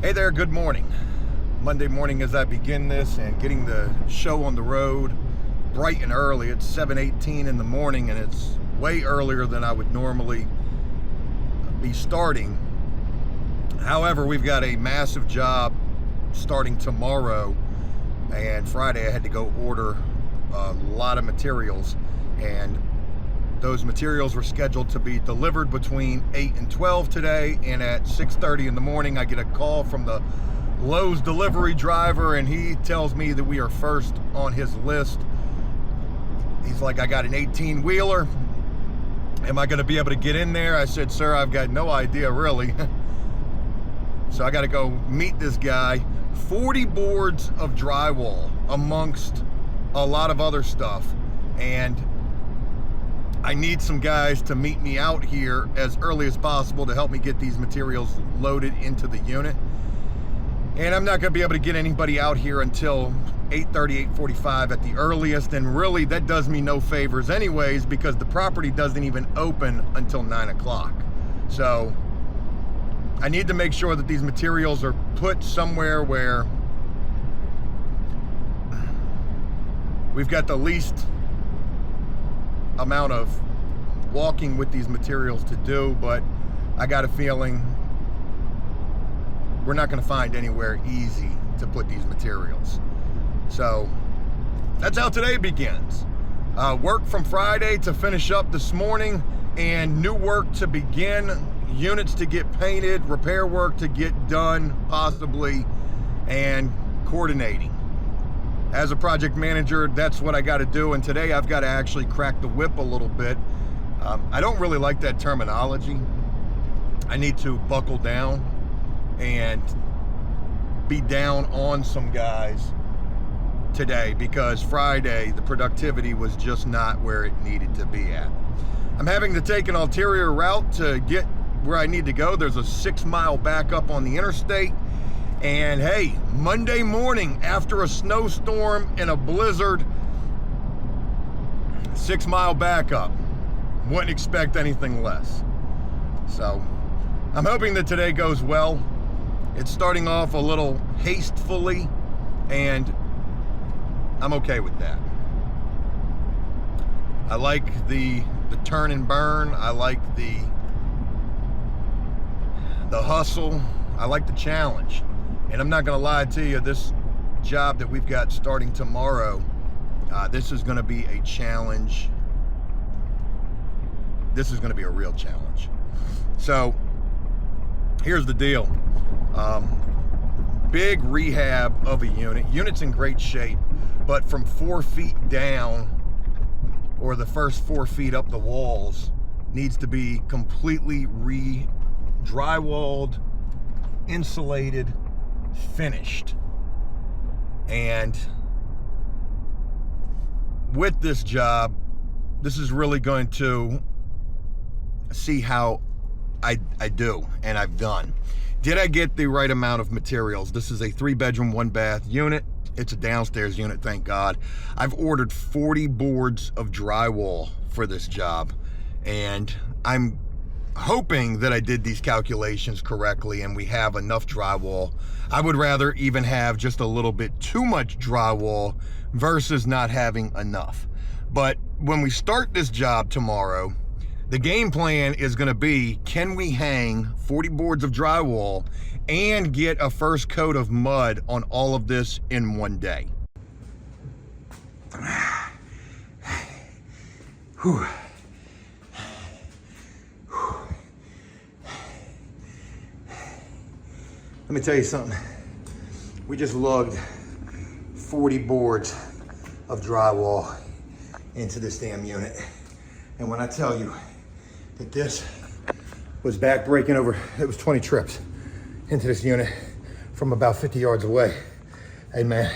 Hey there, good morning. Monday morning as I begin this and getting the show on the road bright and early. It's 7:18 in the morning and it's way earlier than I would normally be starting. However, we've got a massive job starting tomorrow, and Friday I had to go order a lot of materials, and those materials were scheduled to be delivered between 8 and 12 today, and at 6:30 in the morning I get a call from the Lowe's delivery driver, and he tells me that we are first on his list. He's like, I got an 18-wheeler. Am I going to be able to get in there? I said, sir, I've got no idea really. So I got to go meet this guy. 40 boards of drywall amongst a lot of other stuff, and I need some guys to meet me out here as early as possible to help me get these materials loaded into the unit. And I'm not going to be able to get anybody out here until 8:30, 8:45 at the earliest, and really that does me no favors anyways, because the property doesn't even open until 9 o'clock. So I need to make sure that these materials are put somewhere where we've got the least amount of walking with these materials to do, but I got a feeling we're not going to find anywhere easy to put these materials. So that's how today begins. Work from Friday to finish up this morning, and new work to begin, units to get painted, repair work to get done possibly, and coordinating. As a project manager, that's what I got to do, and today I've got to actually crack the whip a little bit. I don't really like that terminology. I need to buckle down and be down on some guys today, because Friday the productivity was just not where it needed to be at. I'm having to take an ulterior route to get where I need to go. There's a 6-mile backup on the interstate. And hey, Monday morning after a snowstorm and a blizzard, 6-mile backup. Wouldn't expect anything less. So I'm hoping that today goes well. It's starting off a little hastily, and I'm okay with that. I like the turn and burn. I like the hustle. I like the challenge. And I'm not gonna lie to you, this job that we've got starting tomorrow, this is gonna be a challenge. This is gonna be a real challenge. So here's the deal. Big rehab of a unit. Unit's in great shape, but from 4 feet down, or the first 4 feet up the walls, needs to be completely drywalled, insulated, finished. And with this job, this is really going to see how I do, and I've done. Did I get the right amount of materials? This is a 3-bedroom, 1-bath unit. It's a downstairs unit, thank God. I've ordered 40 boards of drywall for this job, and I'm hoping that I did these calculations correctly and we have enough drywall. I would rather even have just a little bit too much drywall versus not having enough. But when we start this job tomorrow, the game plan is going to be, can we hang 40 boards of drywall and get a first coat of mud on all of this in one day? Whew. Let me tell you something. We just lugged 40 boards of drywall into this damn unit. And when I tell you that this was back-breaking over, it was 20 trips into this unit from about 50 yards away. Hey man,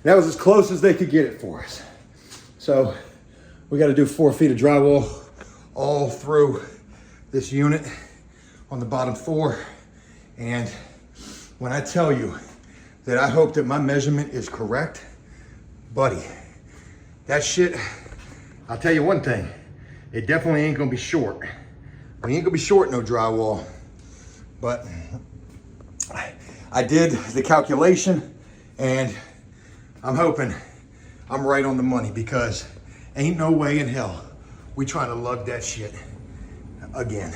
that was as close as they could get it for us. So we got to do 4 feet of drywall all through this unit on the bottom 4. And when I tell you that I hope that my measurement is correct, buddy, that shit, I'll tell you one thing, it definitely ain't gonna be short. We ain't gonna be short no drywall, but I did the calculation, and I'm hoping I'm right on the money, because ain't no way in hell we trying to lug that shit again.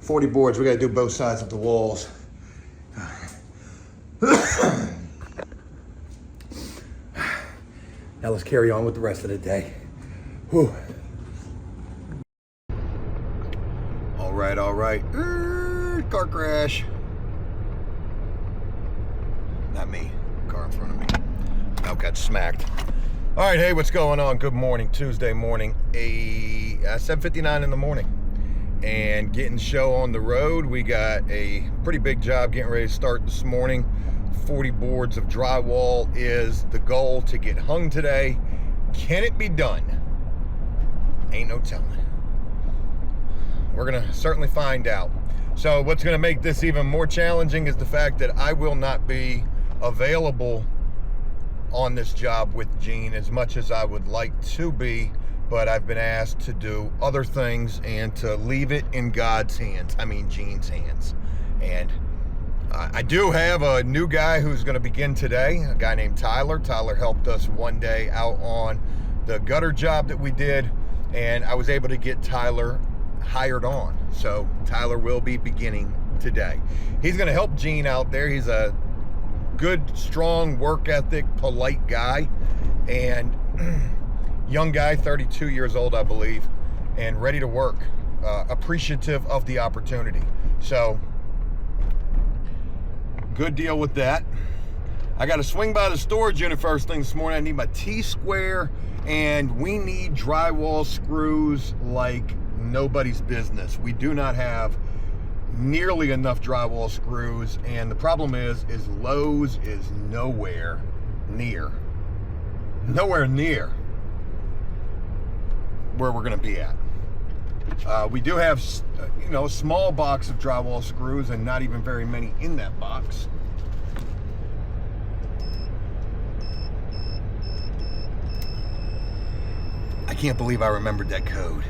40 boards, we gotta do both sides of the walls. Now let's carry on with the rest of the day. Whew. All right. Car crash. Not me, car in front of me. Now got smacked. All right, hey, what's going on? Good morning, Tuesday morning, 7:59 in the morning. And getting the show on the road. We got a pretty big job getting ready to start this morning. 40 boards of drywall is the goal to get hung today. Can it be done? Ain't no telling. We're gonna certainly find out. So what's gonna make this even more challenging is the fact that I will not be available on this job with Gene as much as I would like to be, but I've been asked to do other things and to leave it in God's hands. I mean, Gene's hands. And I do have a new guy who's going to begin today, a guy named Tyler. Tyler helped us one day out on the gutter job that we did, and I was able to get Tyler hired on. So Tyler will be beginning today. He's going to help Gene out there. He's a good, strong work ethic, polite guy, and young guy, 32 years old, I believe, and ready to work, appreciative of the opportunity. So good deal with that. I got to swing by the storage unit first thing this morning. I need my T-square, and we need drywall screws like nobody's business. We do not have nearly enough drywall screws, and the problem is Lowe's is nowhere near where we're going to be at. We do have, a small box of drywall screws, and not even very many in that box. I can't believe I remembered that code.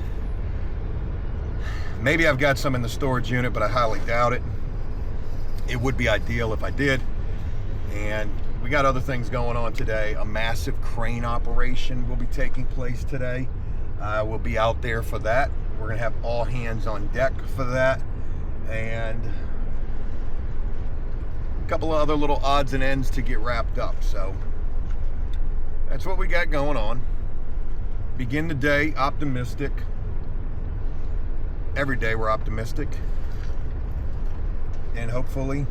Maybe I've got some in the storage unit, but I highly doubt it. It would be ideal if I did. And we got other things going on today. A massive crane operation will be taking place today. We'll be out there for that. We're gonna have all hands on deck for that. And a couple of other little odds and ends to get wrapped up. So that's what we got going on. Begin the day optimistic. Every day we're optimistic, and hopefully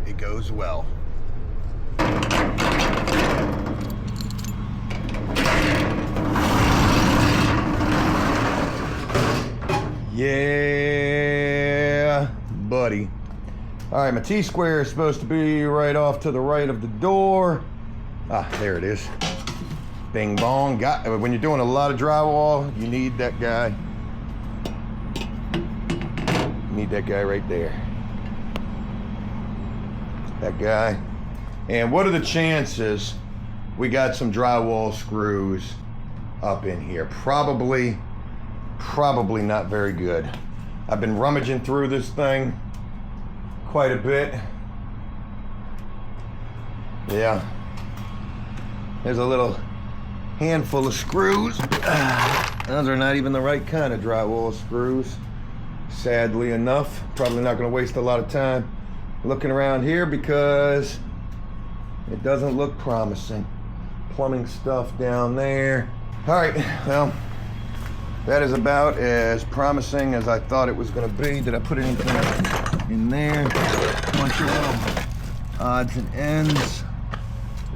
it goes well. Yeah, buddy. All right, my T-square is supposed to be right off to the right of the door. Ah, there it is. Bing bong. When you're doing a lot of drywall, you need that guy. Need that guy right there. That guy. And what are the chances we got some drywall screws up in here? Probably not very good. I've been rummaging through this thing quite a bit. Yeah. There's a little handful of screws. Those are not even the right kind of drywall screws. Sadly enough, probably not going to waste a lot of time looking around here because it doesn't look promising. Plumbing stuff down there. All right, well, that is about as promising as I thought it was going to be. Did I put anything in there? Bunch of little odds and ends.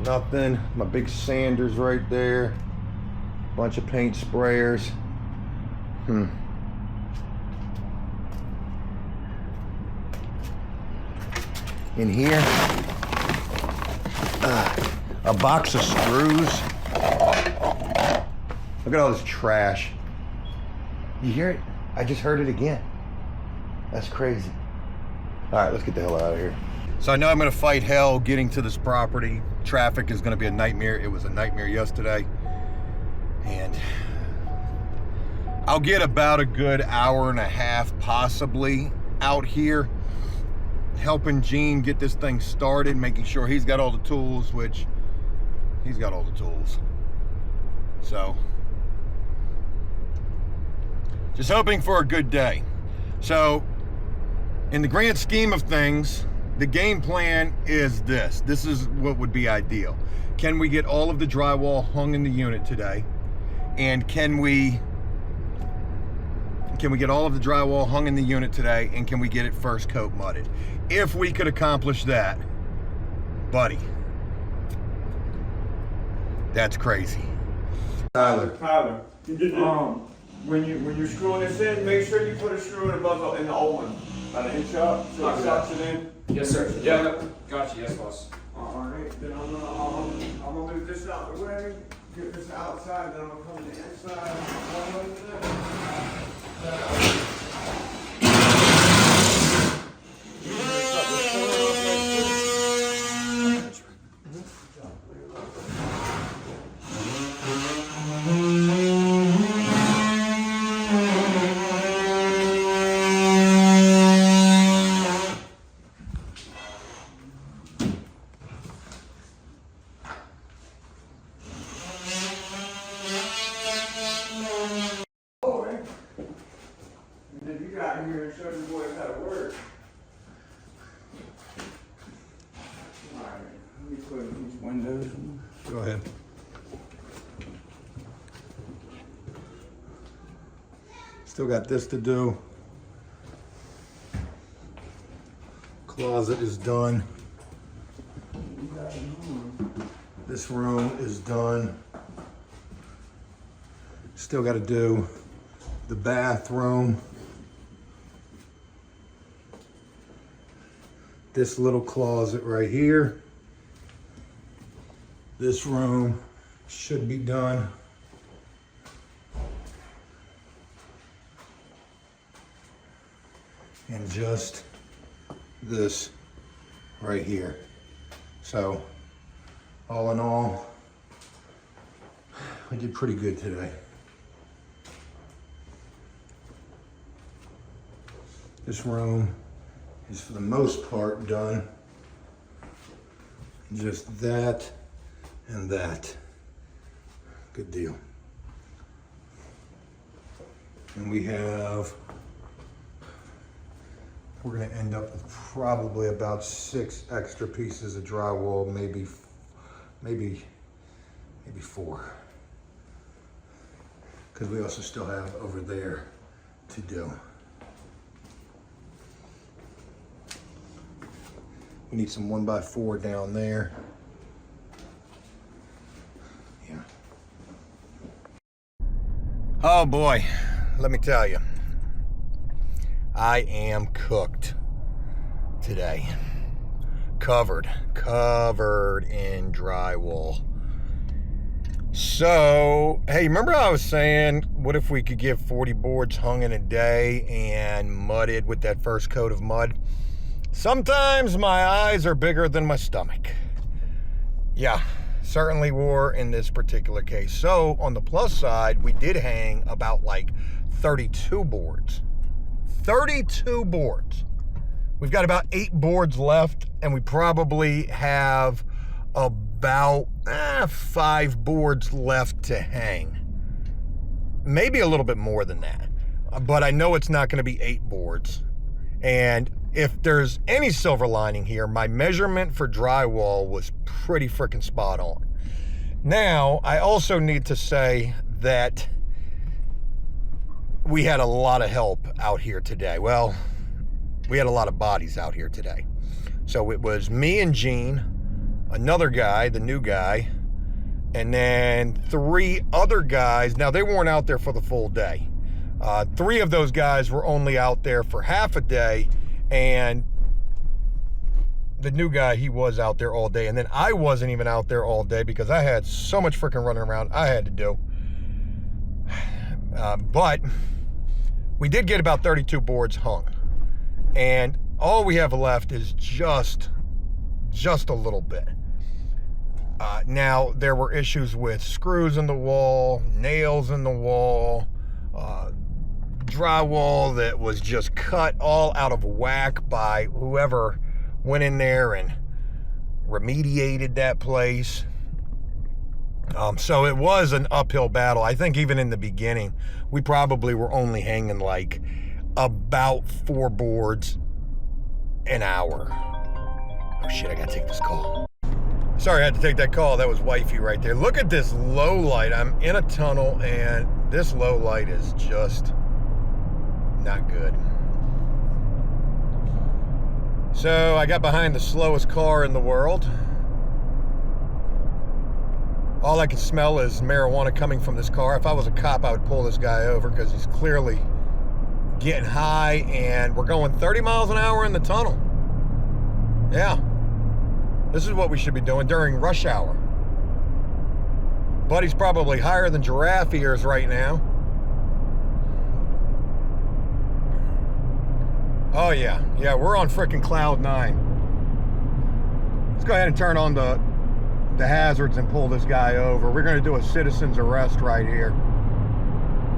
Nothing. My big sanders right there. Bunch of paint sprayers. In here, a box of screws. Look at all this trash. You hear it? I just heard it again. That's crazy. All right, let's get the hell out of here. So I know I'm gonna fight hell getting to this property. Traffic is gonna be a nightmare. It was a nightmare yesterday. And I'll get about a good hour and a half possibly out here. helping Gene get this thing started, making sure he's got all the tools, which he's got all the tools. So, just hoping for a good day. So, in the grand scheme of things, the game plan is this. This is what would be ideal. Can we get all of the drywall hung in the unit today? And can we get all of the drywall hung in the unit today, and can we get it first coat mudded? If we could accomplish that, buddy, that's crazy. Tyler, when you're screwing this in, make sure you put a screw in above in the old one, about an inch up, so it sucks it in. Yes, sir. Yeah, gotcha. Yes, boss. All right, then I'm gonna move this out the way, get this outside, then I'm gonna come to the inside. You got here and showed the boys how to work. Alright, let me put these windows in. go ahead. Still got this to do. Closet is done. This room is done. Still got to do the bathroom. This little closet right here. This room should be done. And just this right here. So, all in all, I did pretty good today. This room is for the most part done. Just that and that. Good deal. And we're gonna end up with probably about 6 extra pieces of drywall, maybe 4. Because we also still have over there to do. We need some 1x4 down there. Yeah. Oh boy, let me tell you. I am cooked today. Covered in drywall. So, hey, remember how I was saying, what if we could get 40 boards hung in a day and mudded with that first coat of mud? Sometimes my eyes are bigger than my stomach. Yeah, certainly were in this particular case. So on the plus side, we did hang about like 32 boards. 32 boards. We've got about 8 boards left, and we probably have about 5 boards left to hang. Maybe a little bit more than that. But I know it's not going to be 8 boards. And if there's any silver lining here, my measurement for drywall was pretty freaking spot on. Now, I also need to say that we had a lot of help out here today. Well, we had a lot of bodies out here today. So it was me and Gene, another guy, the new guy, and then 3 other guys. Now, they weren't out there for the full day. 3 of those guys were only out there for half a day, and the new guy, he was out there all day. And then I wasn't even out there all day because I had so much freaking running around I had to do. But we did get about 32 boards hung. And all we have left is just a little bit. Now, there were issues with screws in the wall, nails in the wall, drywall that was just cut all out of whack by whoever went in there and remediated that place. So it was an uphill battle. I think even in the beginning, we probably were only hanging like about 4 boards an hour. Oh shit, I gotta take this call. Sorry, I had to take that call. That was wifey right there. Look at this low light. I'm in a tunnel and this low light is just not good. So I got behind the slowest car in the world. All I can smell is marijuana coming from this car. If I was a cop, I would pull this guy over because he's clearly getting high, and we're going 30 miles an hour in the tunnel. Yeah. This is what we should be doing during rush hour. Buddy's probably higher than giraffe ears right now. Oh yeah. Yeah, we're on frickin' cloud 9. Let's go ahead and turn on the hazards and pull this guy over. We're going to do a citizen's arrest right here.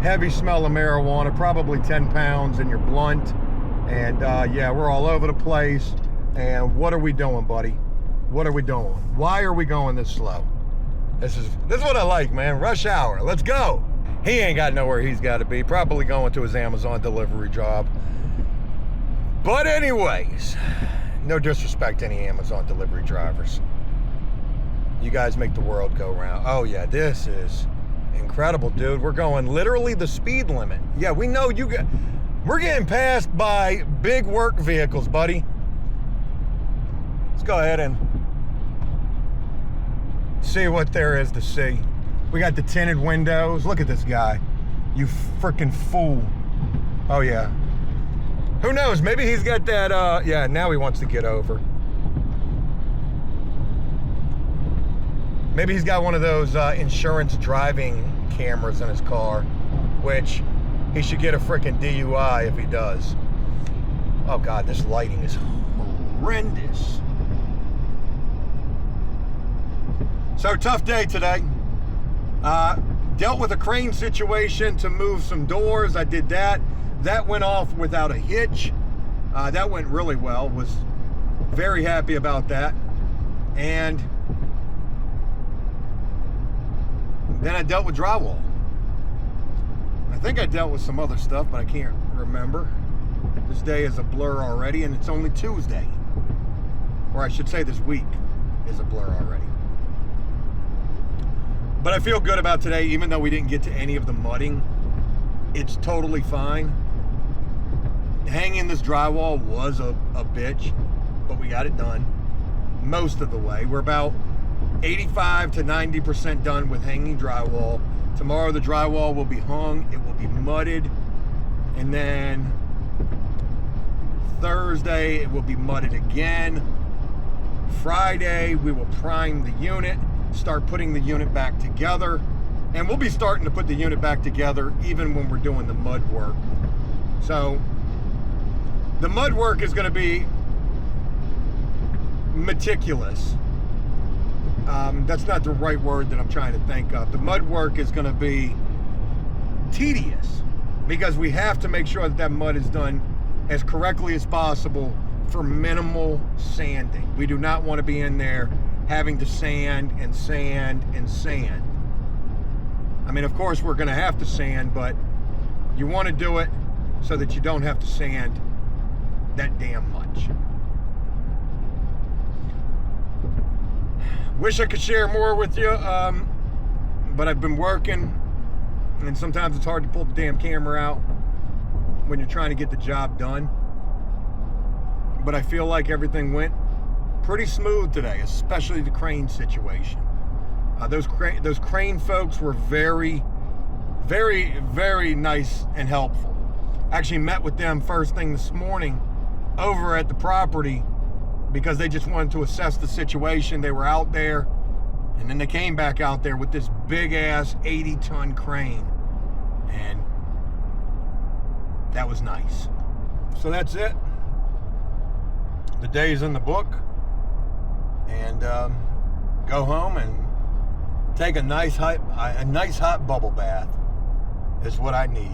Heavy smell of marijuana, probably 10 pounds in your blunt. And yeah, we're all over the place. And what are we doing, buddy? What are we doing? Why are we going this slow? This is what I like, man. Rush hour. Let's go. He ain't got nowhere he's got to be. Probably going to his Amazon delivery job. But anyways, no disrespect to any Amazon delivery drivers. You guys make the world go round. Oh yeah, this is incredible, dude. We're going literally the speed limit. Yeah, we know we're getting passed by big work vehicles, buddy. Let's go ahead and see what there is to see. We got the tinted windows. Look at this guy. You freaking fool. Oh yeah. Who knows? Maybe he's got that, yeah, now he wants to get over. Maybe he's got one of those insurance driving cameras in his car, which he should get a freaking DUI if he does. Oh God, this lighting is horrendous. So tough day today. Dealt with a crane situation to move some doors. I did that. That went off without a hitch. That went really well. Was very happy about that. And then I dealt with drywall. I think I dealt with some other stuff, but I can't remember. This day is a blur already, and it's only Tuesday. Or I should say this week is a blur already. But I feel good about today, even though we didn't get to any of the mudding. It's totally fine. Hanging this drywall was a bitch, but we got it done most of the way. We're about 85 to 90% done with hanging drywall. Tomorrow the drywall will be hung, it will be mudded, and then Thursday it will be mudded again. Friday we will prime the unit, start putting the unit back together, and we'll be starting to put the unit back together even when we're doing the mud work. So the mud work is going to be meticulous. That's not the right word that I'm trying to think of. The mud work is going to be tedious because we have to make sure that that mud is done as correctly as possible for minimal sanding. We do not want to be in there having to sand and sand and sand. I mean, of course we're going to have to sand, but you want to do it so that you don't have to sand that damn much. Wish I could share more with you, but I've been working, and sometimes it's hard to pull the damn camera out when you're trying to get the job done. But I feel like everything went pretty smooth today, especially the crane situation. Those crane folks were very, very, very nice and helpful. Actually met with them first thing this morning over at the property because they just wanted to assess the situation. They were out there, and then they came back out there with this big ass 80-ton crane, and that was nice. So that's it. The day's in the book, and go home and take a nice hot bubble bath is what I need.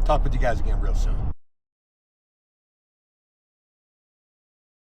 Talk with you guys again real soon.